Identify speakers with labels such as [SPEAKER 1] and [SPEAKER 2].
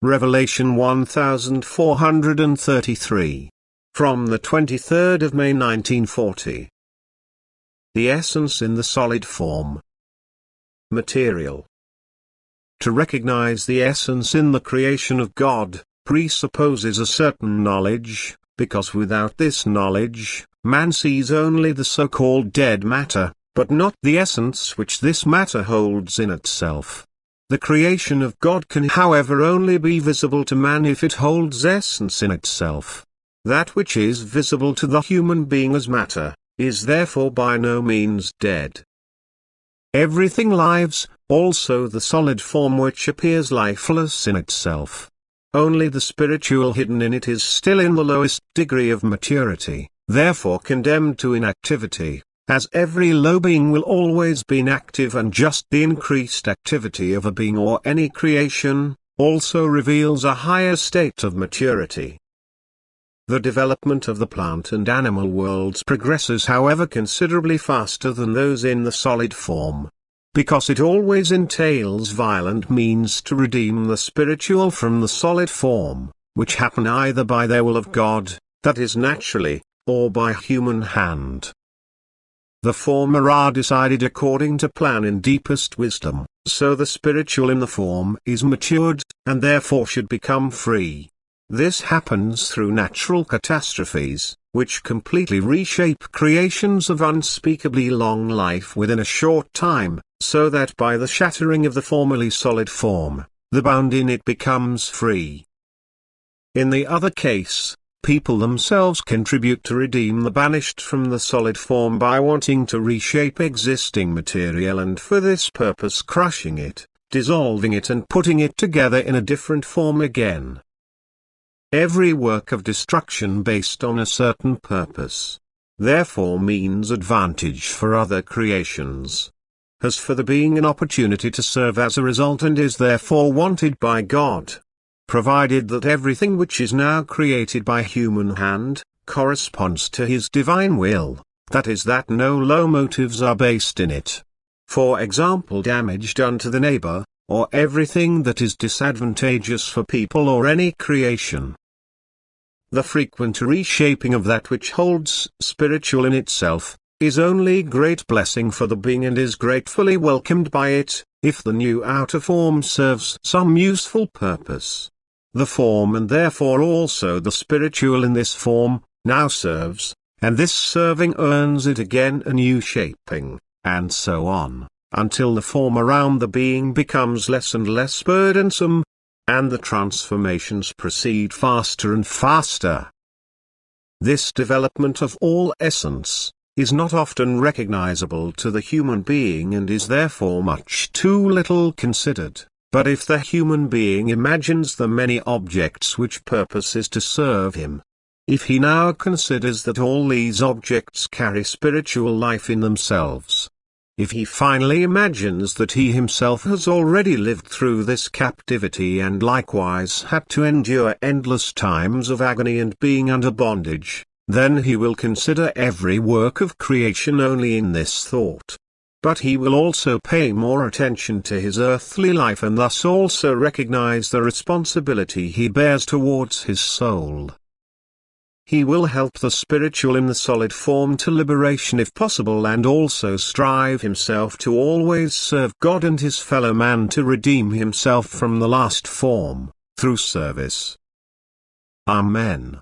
[SPEAKER 1] Revelation 1433. From the 23rd of May 1940. The essence in the solid form. Material. To recognize the essence in the creation of God, presupposes a certain knowledge, because without this knowledge, man sees only the so-called dead matter, but not the essence which this matter holds in itself. The creation of God can however only be visible to man if it holds essence in itself. That which is visible to the human being as matter, is therefore by no means dead. Everything lives, also the solid form which appears lifeless in itself. Only the spiritual hidden in it is still in the lowest degree of maturity, therefore condemned to inactivity, as every low being will always be inactive, and just the increased activity of a being or any creation, also reveals a higher state of maturity. The development of the plant and animal worlds progresses however considerably faster than those in the solid form, because it always entails violent means to redeem the spiritual from the solid form, which happen either by their will of God, that is naturally, or by human hand. The former are decided according to plan in deepest wisdom, so the spiritual in the form is matured, and therefore should become free. This happens through natural catastrophes, which completely reshape creations of unspeakably long life within a short time, so that by the shattering of the formerly solid form, the bound in it becomes free. In the other case, people themselves contribute to redeem the banished from the solid form by wanting to reshape existing material, and for this purpose crushing it, dissolving it, and putting it together in a different form again. Every work of destruction based on a certain purpose, therefore means advantage for other creations. Has for the being an opportunity to serve as a result, and is therefore wanted by God. Provided that everything which is now created by human hand, corresponds to his divine will, that is, that no low motives are based in it. For example, damage done to the neighbor, or everything that is disadvantageous for people or any creation. The frequent reshaping of that which holds spiritual in itself, is only great blessing for the being, and is gratefully welcomed by it, if the new outer form serves some useful purpose. The form, and therefore also the spiritual in this form, now serves, and this serving earns it again a new shaping, and so on, until the form around the being becomes less and less burdensome, and the transformations proceed faster and faster. This development of all essence is not often recognizable to the human being, and is therefore much too little considered. But if the human being imagines the many objects which purpose is to serve him, if he now considers that all these objects carry spiritual life in themselves, if he finally imagines that he himself has already lived through this captivity and likewise had to endure endless times of agony and being under bondage, then he will consider every work of creation only in this thought. But he will also pay more attention to his earthly life, and thus also recognize the responsibility he bears towards his soul. He will help the spiritual in the solid form to liberation if possible, and also strive himself to always serve God and his fellow man, to redeem himself from the last form, through service. Amen.